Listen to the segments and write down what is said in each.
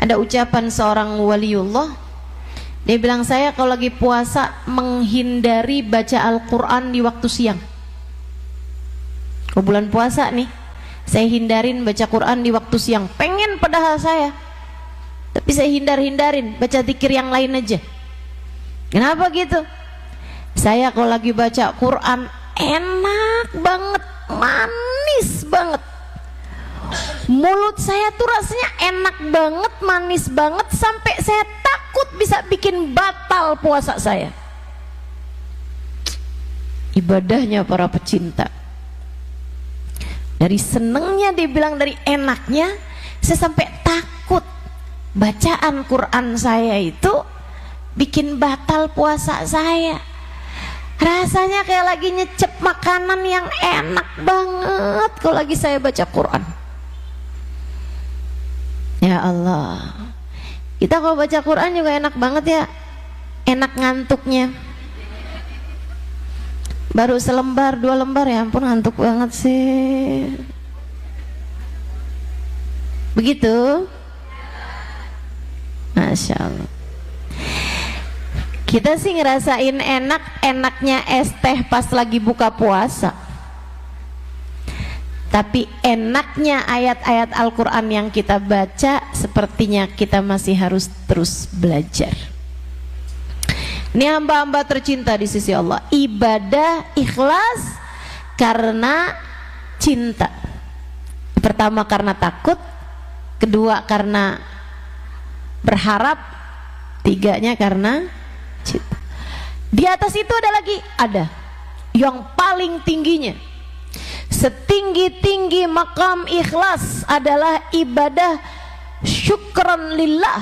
Ada ucapan seorang waliullah, dia bilang, saya kalau lagi puasa menghindari baca Al-Quran di waktu siang. Kalau bulan puasa nih, saya hindarin baca Quran di waktu siang. Pengen padahal saya, tapi saya hindarin, baca zikir yang lain aja. Kenapa gitu? Saya kalau lagi baca Quran enak banget, manis banget. Mulut saya tuh rasanya enak banget, manis banget, sampai saya takut bisa bikin batal puasa saya. Ibadahnya para pecinta. Dari senengnya, dibilang dari enaknya, saya sampai takut bacaan Quran saya itu bikin batal puasa saya. Rasanya kayak lagi nyecep makanan yang enak banget kalau lagi saya baca Quran. Ya Allah, kita kalau baca Quran juga enak banget ya. Enak ngantuknya. Baru selembar, 2 lembar, ya ampun ngantuk banget sih. Begitu? Masya Allah. Kita sih ngerasain enak-enaknya es teh pas lagi buka puasa. Tapi enaknya ayat-ayat Al-Quran yang kita baca, sepertinya kita masih harus terus belajar. Ini hamba-hamba tercinta di sisi Allah. Ibadah ikhlas karena cinta. Pertama karena takut, kedua karena berharap, tiganya karena cinta. Di atas itu ada yang paling tingginya. Setinggi-tinggi makam ikhlas adalah ibadah syukran lillah.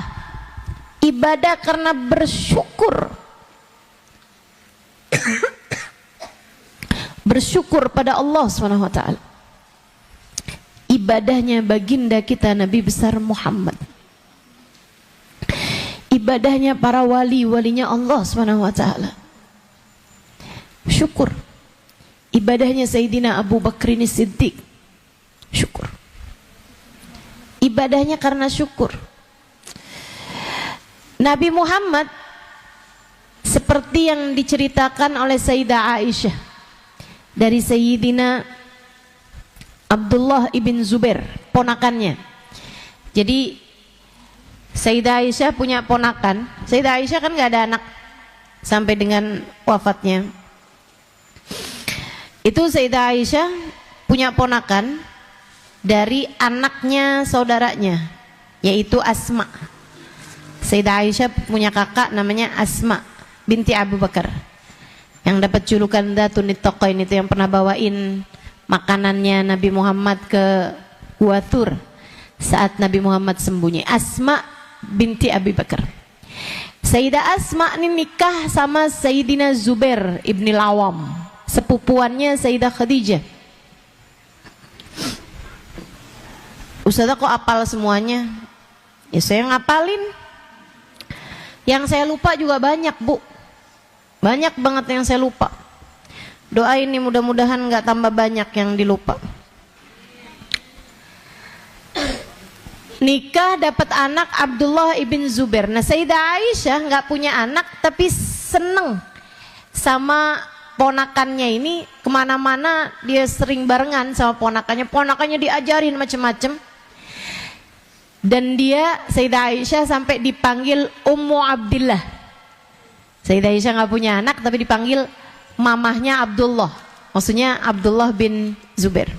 Ibadah karena bersyukur. Bersyukur pada Allah SWT. Ibadahnya baginda kita Nabi besar Muhammad. Ibadahnya para wali-walinya Allah SWT. Syukur. Ibadahnya Sayyidina Abu Bakrin Siddiq. Syukur. Ibadahnya karena syukur. Nabi Muhammad, seperti yang diceritakan oleh Sayyidah Aisyah dari Sayyidina Abdullah ibn Zubair, ponakannya. Jadi Sayyidah Aisyah punya ponakan. Sayyidah Aisyah kan gak ada anak sampai dengan wafatnya. Itu Sayyidah Aisyah punya ponakan dari anaknya saudaranya, yaitu Asma. Sayyidah Aisyah punya kakak namanya Asma binti Abu Bakar, yang dapat julukan Dzatun Nittaqain, itu yang pernah bawain makanannya Nabi Muhammad ke Gua Thur saat Nabi Muhammad sembunyi. Asma binti Abu Bakar. Sayyidah Asma ini nikah sama Sayyidina Zubair ibn Al-Awwam, sepupuannya Sayyidah Khadijah. Ustazah kok apal semuanya? Ya saya ngapalin. Yang saya lupa juga banyak, Bu. Banyak banget yang saya lupa. Doain nih, mudah-mudahan nggak tambah banyak yang dilupa. Nikah dapat anak Abdullah ibn Zubair. Nah, Sayyidah Aisyah nggak punya anak tapi seneng sama ponakannya ini. Kemana-mana dia sering barengan sama ponakannya. Ponakannya diajarin macam-macam. Dan dia, Sayyidah Aisyah, sampai dipanggil Ummu Abdillah. Sayyidah Aisyah nggak punya anak tapi dipanggil mamahnya Abdullah. Maksudnya Abdullah bin Zubair.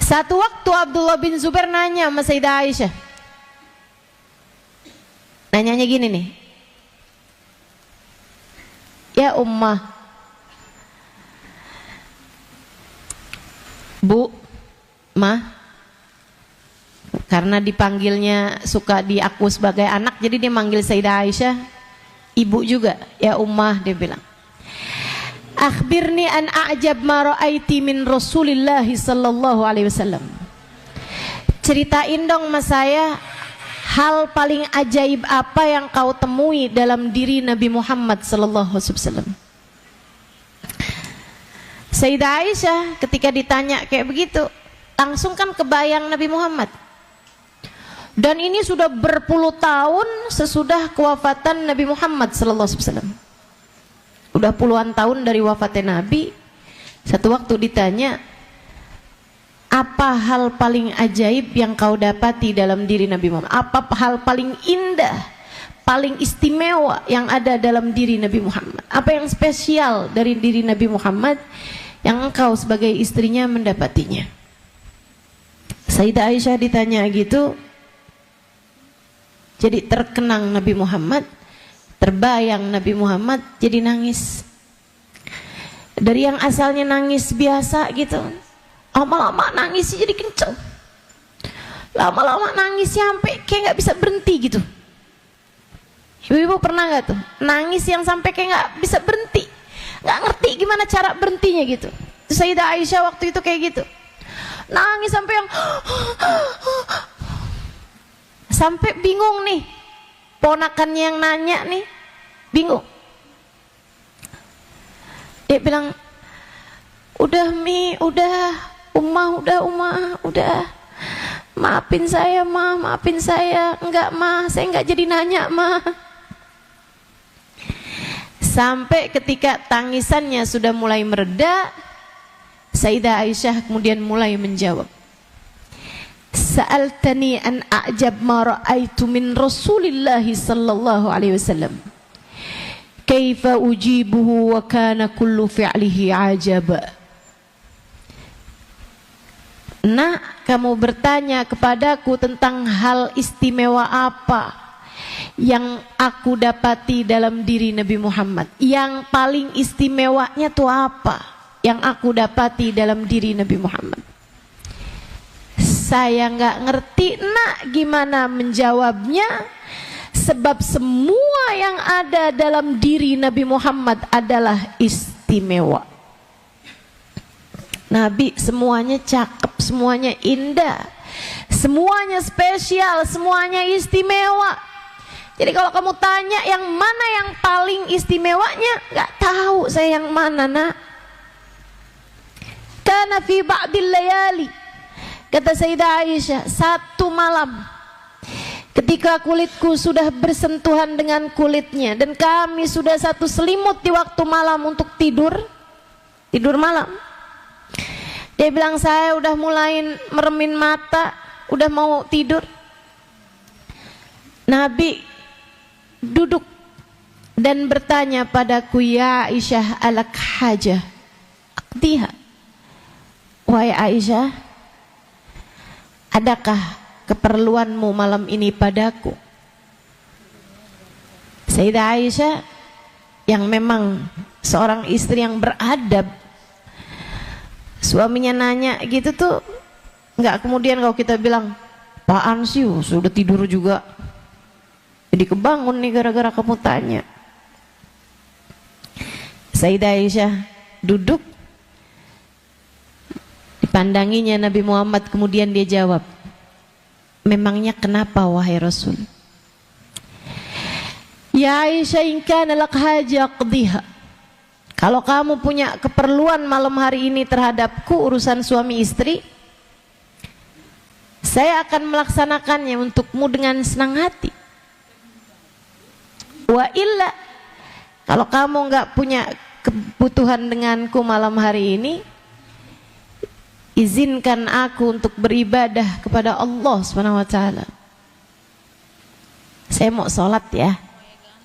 Satu waktu Abdullah bin Zubair nanya sama Sayyidah Aisyah. Nanyanya gini nih. Ya Ummah, Bu, Ma, karena dipanggilnya suka diaku sebagai anak, jadi dia manggil Sayyidah Aisyah ibu juga. Ya Ummah, dia bilang, akhbirni an a'jab ma ra'aiti min Rasulillah sallallahu alaihi wasallam. Ceritain dong sama saya hal paling ajaib apa yang kau temui dalam diri Nabi Muhammad sallallahu alaihi wasallam. Sayyidah Aisyah ketika ditanya kayak begitu, langsung kan kebayang Nabi Muhammad. Dan ini sudah berpuluh tahun sesudah kewafatan Nabi Muhammad SAW. Udah puluhan tahun dari wafatnya Nabi. Satu waktu ditanya, apa hal paling ajaib yang kau dapati dalam diri Nabi Muhammad? Apa hal paling indah, paling istimewa yang ada dalam diri Nabi Muhammad? Apa yang spesial dari diri Nabi Muhammad yang engkau sebagai istrinya mendapatinya? Sayyidah Aisyah ditanya gitu, jadi terkenang Nabi Muhammad, terbayang Nabi Muhammad, jadi nangis. Dari yang asalnya nangis biasa gitu, lama-lama nangis jadi kenceng. Lama-lama nangis sampai kayak nggak bisa berhenti gitu. Ibu-ibu pernah nggak tuh nangis yang sampai kayak nggak bisa berhenti, nggak ngerti gimana cara berhentinya gitu? Sayyidah Aisyah waktu itu kayak gitu, nangis sampai yang sampai bingung nih, ponakannya yang nanya nih bingung. Dia bilang, udah Mi, udah Umah, udah maafin saya Ma, maafin saya. Enggak Ma, saya enggak jadi nanya Ma. Sampai ketika tangisannya sudah mulai mereda, Sayyidah Aisyah kemudian mulai menjawab, Sa'altani an a'jab ma ra'aitu min Rasulillah sallallahu alaihi wasallam. Kaifa ujibuhu wa kana kullu fi'lihi ajaba. Nak, kamu bertanya kepadaku tentang hal istimewa apa yang aku dapati dalam diri Nabi Muhammad. Yang paling istimewanya itu apa yang aku dapati dalam diri Nabi Muhammad? Saya nggak ngerti nak gimana menjawabnya, sebab semua yang ada dalam diri Nabi Muhammad adalah istimewa. Nabi semuanya cakep, semuanya indah, semuanya spesial, semuanya istimewa. Jadi kalau kamu tanya yang mana yang paling istimewanya, nggak tahu saya yang mana nak. Kana fi ba'dil layali, kata Sayyidah Aisyah, satu malam ketika kulitku sudah bersentuhan dengan kulitnya dan kami sudah satu selimut di waktu malam untuk tidur malam, dia bilang saya udah mulai meremin mata, udah mau tidur. Nabi duduk dan bertanya padaku, ya Aisyah, alak hajah aqdiha. Wahai Aisyah, adakah keperluanmu malam ini padaku? Sayyidah Aisyah yang memang seorang istri yang beradab, suaminya nanya gitu tuh nggak kemudian kalau kita bilang, apaan sih sudah tidur juga, jadi kebangun nih gara-gara kamu tanya. Sayyidah Aisyah duduk, dipandanginya Nabi Muhammad, kemudian dia jawab, memangnya kenapa wahai Rasul? Ya Aisyah, in kana lak haja qdiha. Kalau kamu punya keperluan malam hari ini terhadapku, urusan suami istri, saya akan melaksanakannya untukmu dengan senang hati. Wa illa, kalau kamu enggak punya kebutuhan denganku malam hari ini, izinkan aku untuk beribadah kepada Allah Subhanahu wa taala. Saya mau sholat ya,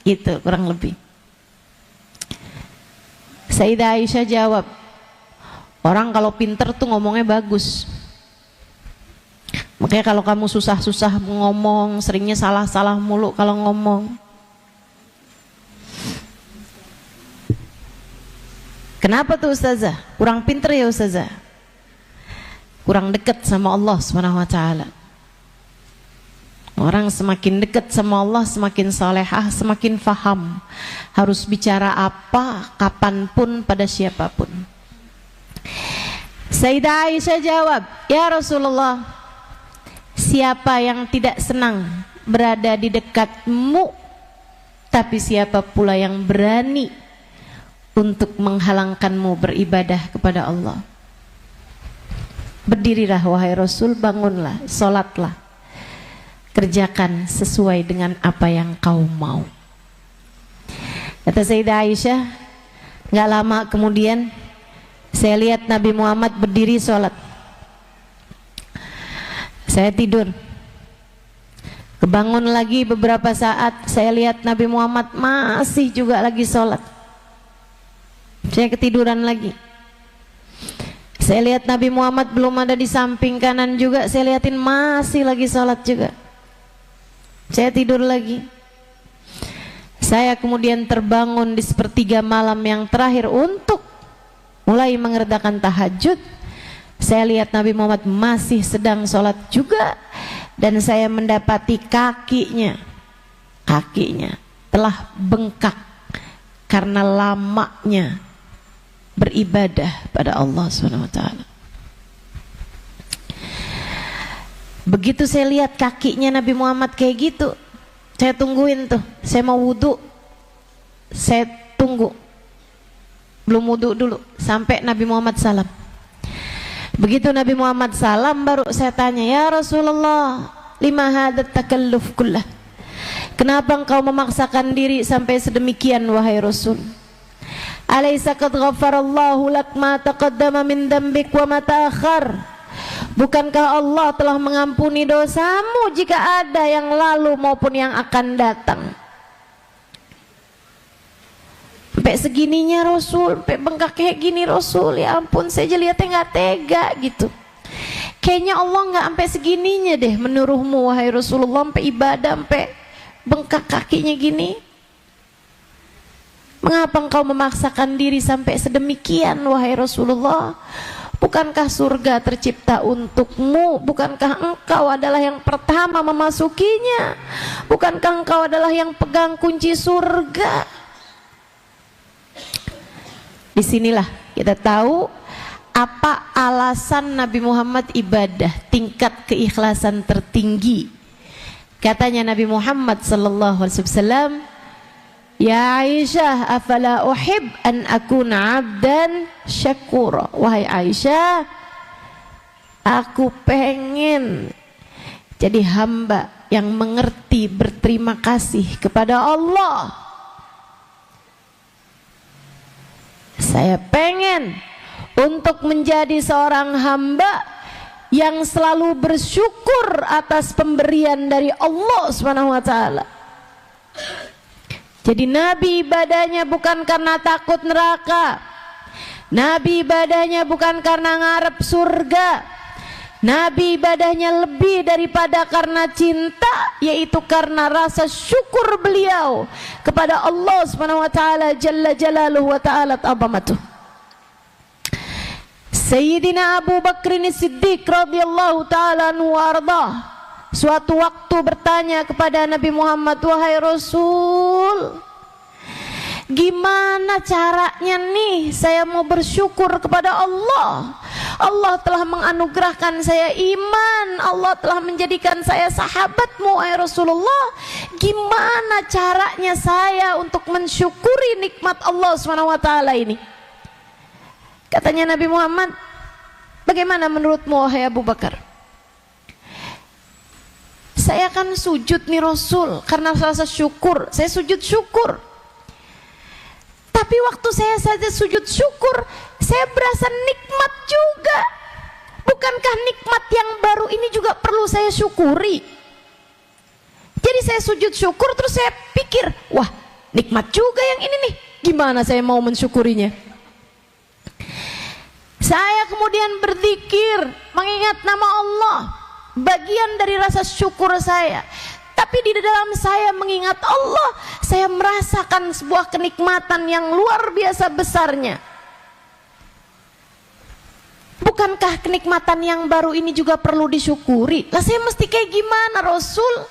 gitu kurang lebih. Sayyidah Aisyah jawab, orang kalau pinter tuh ngomongnya bagus. Makanya kalau kamu susah-susah ngomong, seringnya salah-salah mulu kalau ngomong. Kenapa tuh Ustazah? Kurang pinter ya Ustazah? Kurang dekat sama Allah Subhanahu wa taala. Orang semakin dekat sama Allah, semakin salehah, semakin faham harus bicara apa, kapanpun, pada siapapun. Sayyidah Aisyah jawab, ya Rasulullah, siapa yang tidak senang berada di dekatmu, tapi siapa pula yang berani untuk menghalangkanmu beribadah kepada Allah? Berdirilah wahai Rasul, bangunlah, sholatlah. kerjakan sesuai dengan apa yang kau mau. Kata Sayyidah Aisyah, nggak lama kemudian saya lihat Nabi Muhammad berdiri sholat. Saya tidur, kebangun lagi beberapa saat, saya lihat Nabi Muhammad masih juga lagi sholat. Saya ketiduran lagi. Saya lihat Nabi Muhammad belum ada di samping kanan juga, saya lihatin masih lagi sholat juga. Saya tidur lagi. Saya kemudian terbangun di sepertiga malam yang terakhir untuk mulai mengerjakan tahajud. Saya lihat Nabi Muhammad masih sedang sholat juga, dan saya mendapati kakinya telah bengkak karena lamanya beribadah pada Allah SWT. Begitu saya lihat kakinya Nabi Muhammad kayak gitu, saya tungguin tuh, saya mau wudhu, saya tunggu, belum wudhu dulu sampai Nabi Muhammad salam. Begitu Nabi Muhammad salam, baru saya tanya, ya Rasulullah, lima hadat takalluf kullah, kenapa engkau memaksakan diri sampai sedemikian wahai Rasul? Alaysa qad ghafarallahu lak ma taqaddama min dhanbik wa ma ta'akhkhar? Bukankah Allah telah mengampuni dosamu jika ada yang lalu maupun yang akan datang? Sampai segininya Rasul, sampai bengkak kayak gini Rasul, ya ampun, saya aja lihatnya nggak tega gitu. Kayaknya Allah nggak sampai segininya deh menyuruhmu wahai Rasulullah, sampai ibadah sampai bengkak kakinya gini. Mengapa engkau memaksakan diri sampai sedemikian wahai Rasulullah? Bukankah surga tercipta untukmu? Bukankah engkau adalah yang pertama memasukinya? Bukankah engkau adalah yang pegang kunci surga? Disinilah kita tahu apa alasan Nabi Muhammad ibadah, tingkat keikhlasan tertinggi. Katanya Nabi Muhammad SAW, ya Aisyah, afala uhib an akuna abdan syakura. Wahai Aisyah, aku pengen jadi hamba yang mengerti berterima kasih kepada Allah. Saya pengen untuk menjadi seorang hamba yang selalu bersyukur atas pemberian dari Allah SWT. Jadi Nabi ibadahnya bukan karena takut neraka, Nabi ibadahnya bukan karena ngarep surga, Nabi ibadahnya lebih daripada karena cinta, yaitu karena rasa syukur beliau kepada Allah SWT Jalla Jalaluhu wa ta'ala ta'zamatuh. Sayyidina Abu Bakrin Siddiq radhiyallahu ta'ala anhu wa ardah suatu waktu bertanya kepada Nabi Muhammad, wahai Rasul, gimana caranya nih saya mau bersyukur kepada Allah? Allah telah menganugerahkan saya iman, Allah telah menjadikan saya sahabatmu wahai Rasulullah. Gimana caranya saya untuk mensyukuri nikmat Allah SWT ini? Katanya Nabi Muhammad, bagaimana menurutmu wahai Abu Bakar? Saya akan sujud nih Rasul, karena rasa syukur, saya sujud syukur. Tapi waktu saya saja sujud syukur, saya berasa nikmat juga. Bukankah nikmat yang baru ini juga perlu saya syukuri? Jadi saya sujud syukur, terus saya pikir, wah nikmat juga yang ini nih, gimana saya mau mensyukurinya? Saya kemudian berzikir, mengingat nama Allah, bagian dari rasa syukur saya. Tapi di dalam saya mengingat Allah, saya merasakan sebuah kenikmatan yang luar biasa besarnya. Bukankah kenikmatan yang baru ini juga perlu disyukuri? Lah saya mesti kayak gimana Rasul?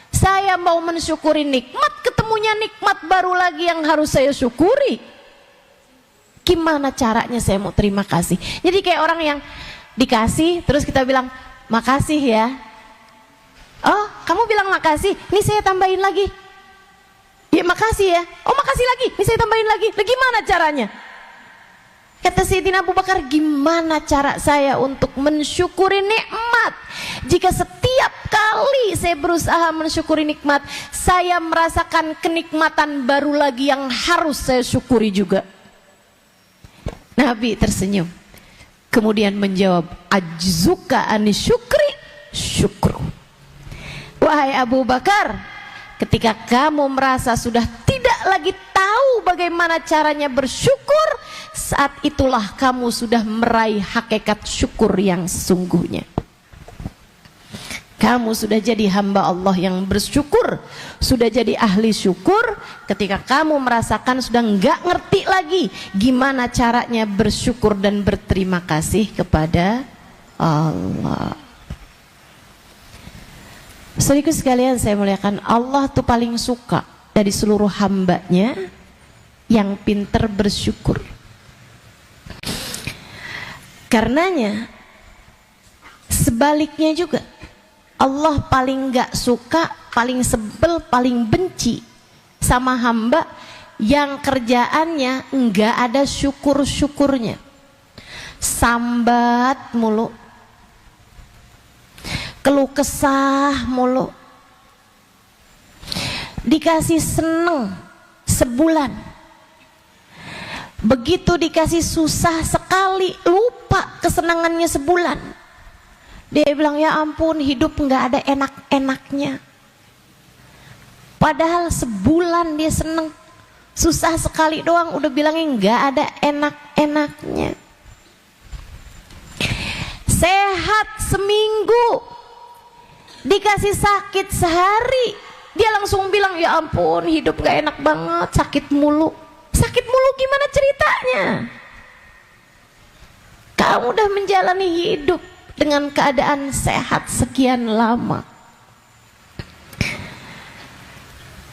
Saya mau mensyukuri nikmat, ketemunya nikmat baru lagi yang harus saya syukuri. Gimana caranya saya mau terima kasih? Jadi kayak orang yang dikasih, terus kita bilang, makasih ya. Oh, kamu bilang makasih, ini saya tambahin lagi. Ya makasih ya. Oh makasih lagi, ini saya tambahin lagi. Nah, gimana caranya? Kata Sayyidina Abu Bakar, gimana cara saya untuk mensyukuri nikmat jika setiap kali saya berusaha mensyukuri nikmat, saya merasakan kenikmatan baru lagi yang harus saya syukuri juga. Nabi tersenyum, kemudian menjawab, ajzuka anis syukri syukru. Wahai Abu Bakar, ketika kamu merasa sudah tidak lagi tahu bagaimana caranya bersyukur, saat itulah kamu sudah meraih hakikat syukur yang sesungguhnya. Kamu sudah jadi hamba Allah yang bersyukur, sudah jadi ahli syukur ketika kamu merasakan sudah nggak ngerti lagi gimana caranya bersyukur dan berterima kasih kepada Allah. Saudaraku sekalian saya muliakan, Allah tuh paling suka dari seluruh hambanya yang pintar bersyukur. Karenanya sebaliknya juga, Allah paling gak suka, paling sebel, paling benci sama hamba yang kerjaannya enggak ada syukur-syukurnya, sambat mulu, keluh kesah mulu, dikasih seneng sebulan, begitu dikasih susah sekali lupa kesenangannya sebulan. Dia bilang, ya ampun, hidup nggak ada enak-enaknya. Padahal sebulan dia seneng, susah sekali doang udah bilangnya nggak ada enak-enaknya. Sehat seminggu, dikasih sakit sehari, dia langsung bilang, ya ampun, hidup nggak enak banget, sakit mulu. Sakit mulu gimana ceritanya? Kamu udah menjalani hidup dengan keadaan sehat sekian lama,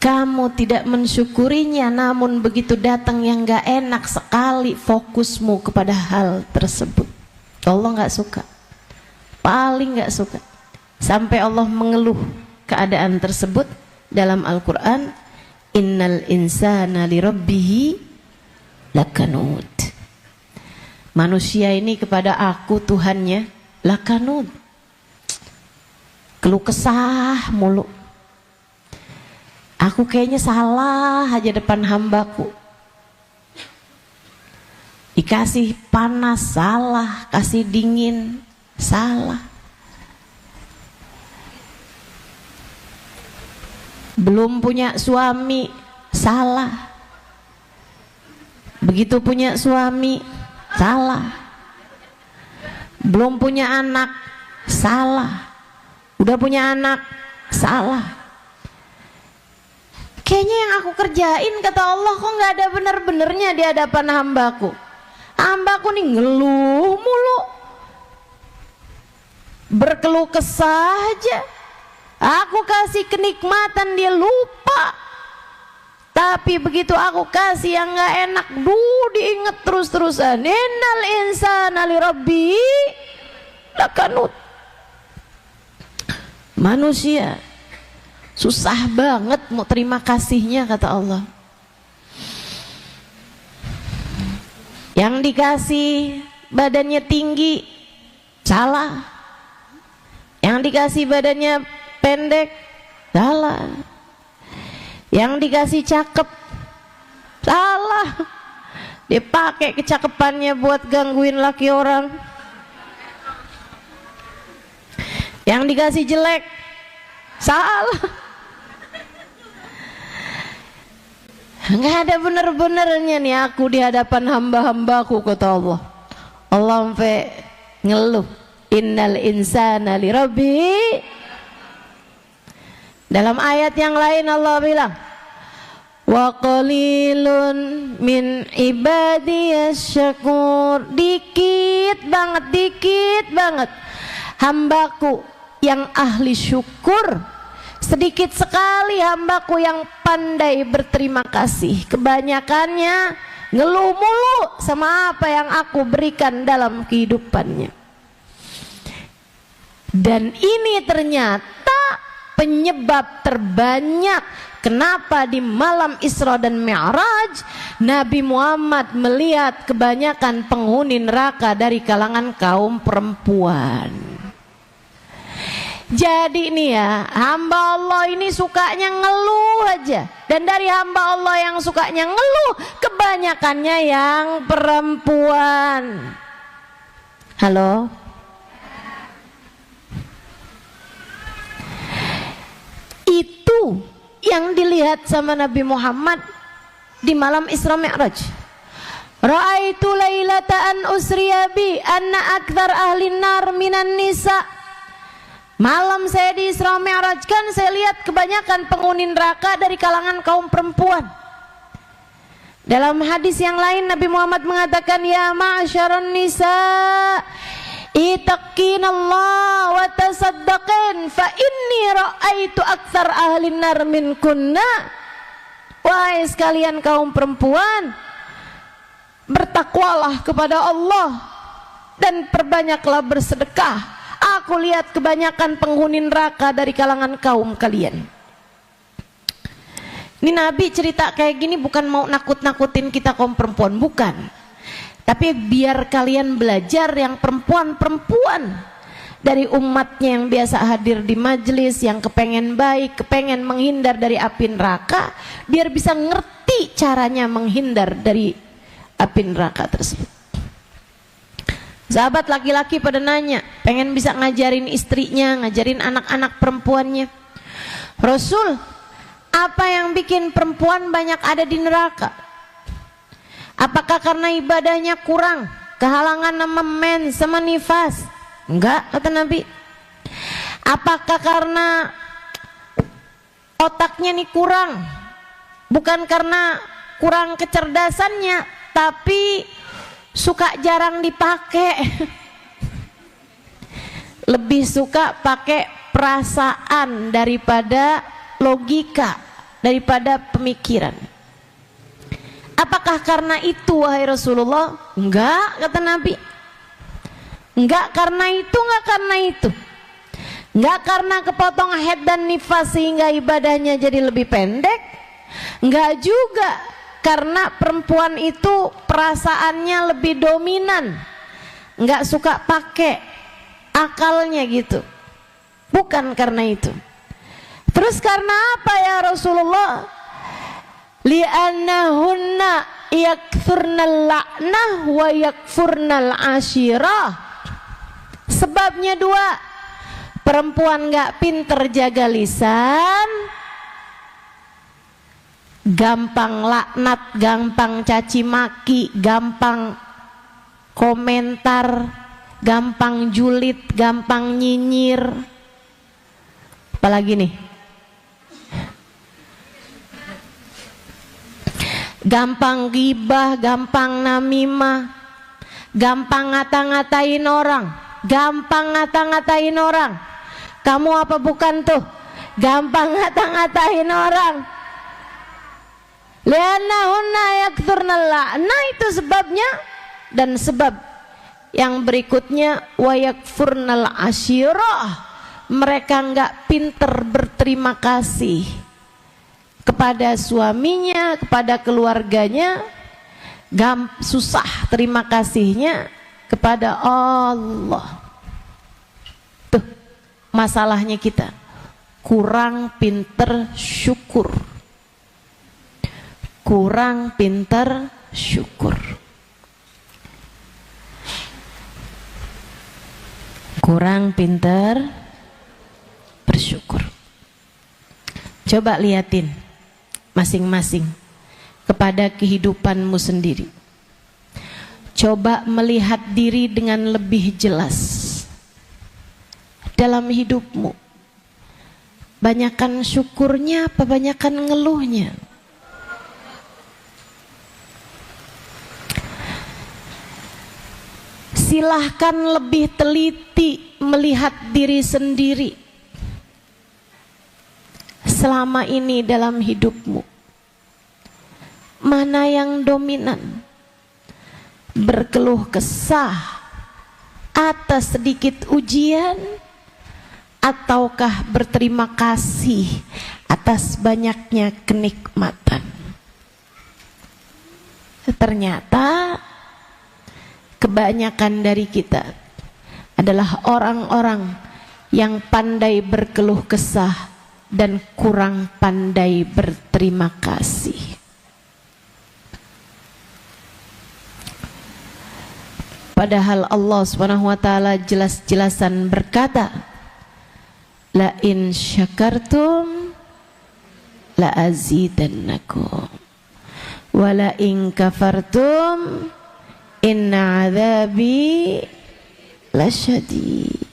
kamu tidak mensyukurinya, namun begitu datang yang gak enak sekali fokusmu kepada hal tersebut. Allah gak suka, paling gak suka. Sampai Allah mengeluh keadaan tersebut dalam Al-Quran, innal insana lirabbihi lakanud. Manusia ini kepada aku Tuhannya lakanud, keluh kesah mulu. Aku kayaknya salah aja depan hambaku. Dikasih panas salah, kasih dingin salah. Belum punya suami salah, begitu punya suami salah. Belum punya anak salah, udah punya anak salah. Kayaknya yang aku kerjain, kata Allah, kok nggak ada bener-benernya di hadapan hambaku. Hambaku nih ngeluh mulu, berkeluh kesah aja. Aku kasih kenikmatan dia lupa, tapi begitu aku kasih yang nggak enak, diinget terus-terusan. Innal insana lirabbi lakanud. Manusia susah banget mau terima kasihnya, kata Allah. Yang dikasih badannya tinggi salah, yang dikasih badannya pendek salah, yang dikasih cakep salah, dia pakai kecakapannya buat gangguin laki orang. Yang dikasih jelek salah, nggak ada bener-benernya nih aku di hadapan hamba-hambaku, kata Allah. Allah sampai ngeluh, innal insana lirabbi. Dalam ayat yang lain Allah bilang, wa qalilun min ibadiyas syakur. Dikit banget hambaku yang ahli syukur, sedikit sekali hambaku yang pandai berterima kasih. Kebanyakannya ngeluh mulu sama apa yang aku berikan dalam kehidupannya. Dan ini ternyata penyebab terbanyak kenapa di malam Isra dan Mi'raj Nabi Muhammad melihat kebanyakan penghuni neraka dari kalangan kaum perempuan. Jadi nih ya, hamba Allah ini sukanya ngeluh aja. Dan dari hamba Allah yang sukanya ngeluh, kebanyakannya yang perempuan. Halo? Itu yang dilihat sama Nabi Muhammad di malam Isra Mi'raj. Ra'aitu lailata an usriya bi anna akthar ahli nar minan nisa. Malam saya di Isra Mi'raj kan saya lihat kebanyakan penghuni neraka dari kalangan kaum perempuan. Dalam hadis yang lain Nabi Muhammad mengatakan, ya ma'asyaran nisa ittaqinallah wa tasaddaqin fa inni ra'aitu aktsar ahli nar minkunna. Wahai sekalian kaum perempuan, bertakwalah kepada Allah dan perbanyaklah bersedekah. Aku lihat kebanyakan penghuni neraka dari kalangan kaum kalian. Ini Nabi cerita kayak gini bukan mau nakut-nakutin kita kaum perempuan, bukan. Tapi biar kalian belajar yang perempuan-perempuan dari umatnya yang biasa hadir di majelis, yang kepengen baik, kepengen menghindar dari api neraka, biar bisa ngerti caranya menghindar dari api neraka tersebut. Sahabat laki-laki pada nanya, pengen bisa ngajarin istrinya, ngajarin anak-anak perempuannya. Rasul, apa yang bikin perempuan banyak ada di neraka? Apakah karena ibadahnya kurang, kehalangan sama men, sama nifas? Enggak, kata Nabi. Apakah karena otaknya nih kurang? Bukan karena kurang kecerdasannya, tapi suka jarang dipakai. Lebih suka pakai perasaan daripada logika, daripada pemikiran. Apakah karena itu wahai Rasulullah? Enggak, kata Nabi. Enggak karena itu, enggak karena itu. Enggak karena kepotong haid dan nifas sehingga ibadahnya jadi lebih pendek. Enggak juga karena perempuan itu perasaannya lebih dominan, nggak suka pakai akalnya gitu. Bukan karena itu. Terus karena apa ya Rasulullah? Li'annahunna yakfurnal la'nah wa yakfurnal ashirah. Sebabnya dua. Perempuan nggak pinter jaga lisan, gampang laknat, gampang caci maki, gampang komentar, gampang julid, gampang nyinyir. Apalagi nih? Gampang gibah, gampang namimah, gampang ngata-ngatain orang, gampang ngata-ngatain orang. Kamu apa bukan tuh? Gampang ngata-ngatain orang. Li'annahunna yakthurnal la'nah, itu sebabnya. Dan sebab yang berikutnya, wa yakfurnal ashirah, mereka enggak pinter berterima kasih kepada suaminya, kepada keluarganya, susah terima kasihnya kepada Allah. Tuh masalahnya kita, kurang pinter syukur. Kurang pintar syukur. Kurang pintar bersyukur. Coba liatin masing-masing kepada kehidupanmu sendiri. Coba melihat diri dengan lebih jelas dalam hidupmu. Banyakan syukurnya apa banyakan ngeluhnya? Silahkan lebih teliti melihat diri sendiri selama ini dalam hidupmu. Mana yang dominan? Berkeluh kesah atas sedikit ujian, ataukah berterima kasih atas banyaknya kenikmatan? Ternyata kebanyakan dari kita adalah orang-orang yang pandai berkeluh kesah dan kurang pandai berterima kasih. Padahal Allah Subhanahu wa taala jelas-jelasan berkata, la in syakartum la azidannakum wa la in kafartum inna adzabi lasyadid.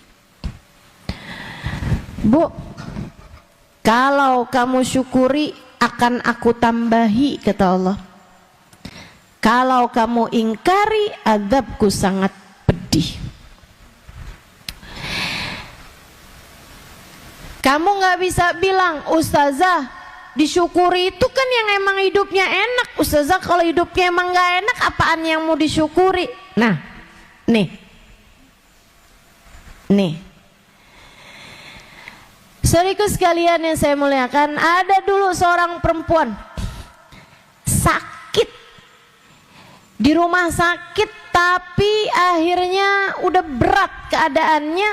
Bu, kalau kamu syukuri akan aku tambahi, kata Allah. Kalau kamu ingkari, azabku sangat pedih. Kamu nggak bisa bilang, ustazah disyukuri itu kan yang emang hidupnya enak. Ustazah kalau hidupnya emang nggak enak, apaan yang mau disyukuri? Nah, nih saudaraku sekalian yang saya muliakan, ada dulu seorang perempuan sakit di rumah sakit, tapi akhirnya udah berat keadaannya,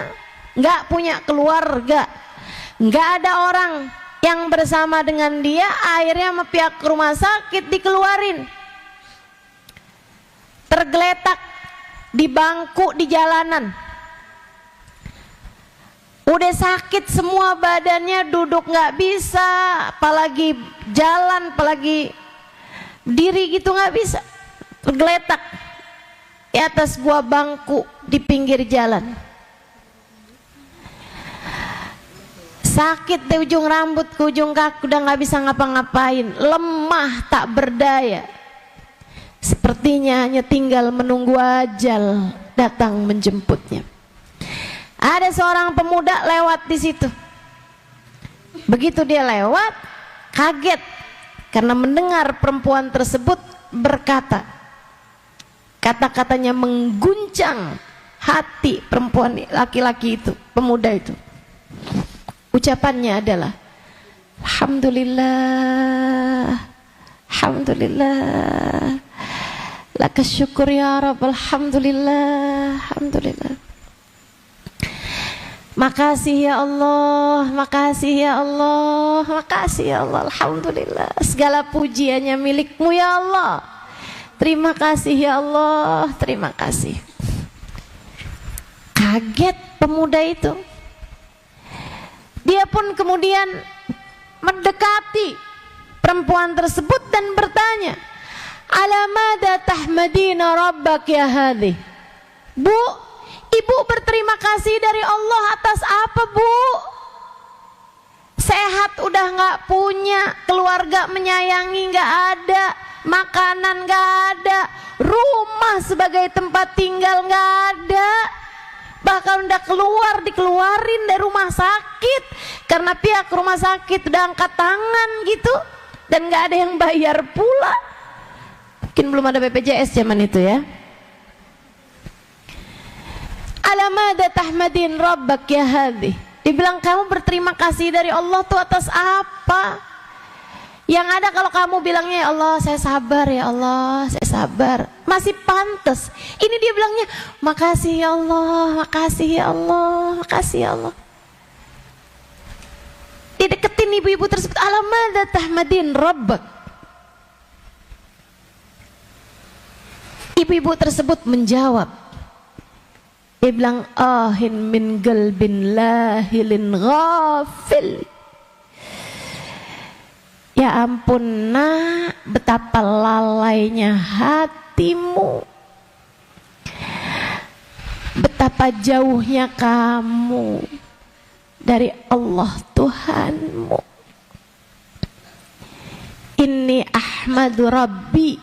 nggak punya keluarga, nggak ada orang yang bersama dengan dia. Akhirnya sama pihak rumah sakit dikeluarin, tergeletak di bangku di jalanan. Udah sakit semua badannya, duduk nggak bisa, apalagi jalan, apalagi diri gitu nggak bisa, tergeletak di atas buah bangku di pinggir jalan. Sakit dari ujung rambut ke ujung kaki, udah nggak bisa ngapa-ngapain, lemah tak berdaya. Sepertinya hanya tinggal menunggu ajal datang menjemputnya. Ada seorang pemuda lewat di situ. Begitu dia lewat, kaget karena mendengar perempuan tersebut berkata, kata-katanya mengguncang hati perempuan laki-laki itu, pemuda itu. Ucapannya adalah, alhamdulillah, alhamdulillah, lakas syukur ya Rabb, alhamdulillah, alhamdulillah. Makasih ya Allah, makasih ya Allah, makasih ya Allah, alhamdulillah. Segala pujiannya milikmu ya Allah. Terima kasih ya Allah, terima kasih. Kaget pemuda itu. Dia pun kemudian mendekati perempuan tersebut dan bertanya, ala mada tahmadina rabbak ya hadhi? Bu, ibu berterima kasih dari Allah atas apa, Bu? Sehat udah nggak punya, keluarga menyayangi nggak ada, makanan nggak ada, rumah sebagai tempat tinggal nggak ada, bahkan udah dikeluarin dari rumah sakit karena pihak rumah sakit udah angkat tangan gitu dan nggak ada yang bayar pula. Mungkin belum ada BPJS zaman itu ya. Alamada tahmadin rabbak ya hadhi. Dibilang kamu berterima kasih dari Allah tuh atas apa? Yang ada kalau kamu bilangnya ya Allah saya sabar, ya Allah saya sabar, masih pantas. Ini dia bilangnya makasih ya Allah, makasih ya Allah, makasih ya Allah. Dideketin ibu-ibu tersebut, alamada tahmadin rabbak. Ibu-ibu tersebut menjawab, dia bilang ahin min galbin lahilin ghafil. Ya ampun nak, betapa lalainya hatimu, betapa jauhnya kamu dari Allah Tuhanmu. Inni ahmadu rabbi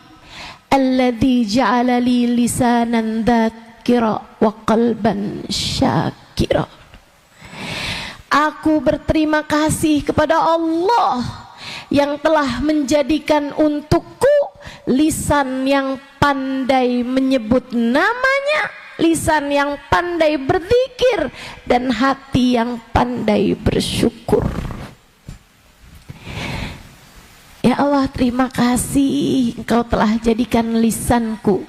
alladhi ja'ala li lisanan dzakira wa qalban syakira. Aku berterima kasih kepada Allah yang telah menjadikan untukku lisan yang pandai menyebut namanya, lisan yang pandai berzikir, dan hati yang pandai bersyukur. Ya Allah, terima kasih Engkau telah jadikan lisanku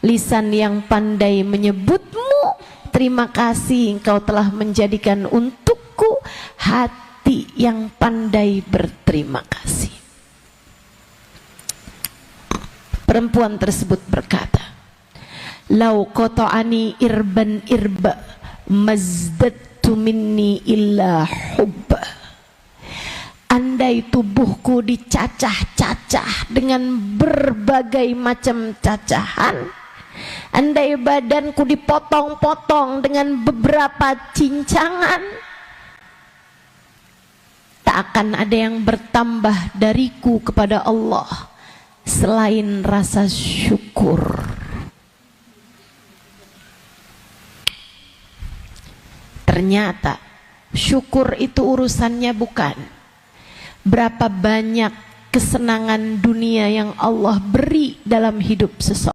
lisan yang pandai menyebutmu, terima kasih engkau telah menjadikan untukku hati yang pandai berterima kasih. Perempuan tersebut berkata, lau qata'ani irban irba mazdadtu minni illa hubba. Andai tubuhku dicacah-cacah dengan berbagai macam cacahan, andai badanku dipotong-potong dengan beberapa cincangan, tak akan ada yang bertambah dariku kepada Allah selain rasa syukur. Ternyata syukur itu urusannya bukan berapa banyak kesenangan dunia yang Allah beri dalam hidup seseorang.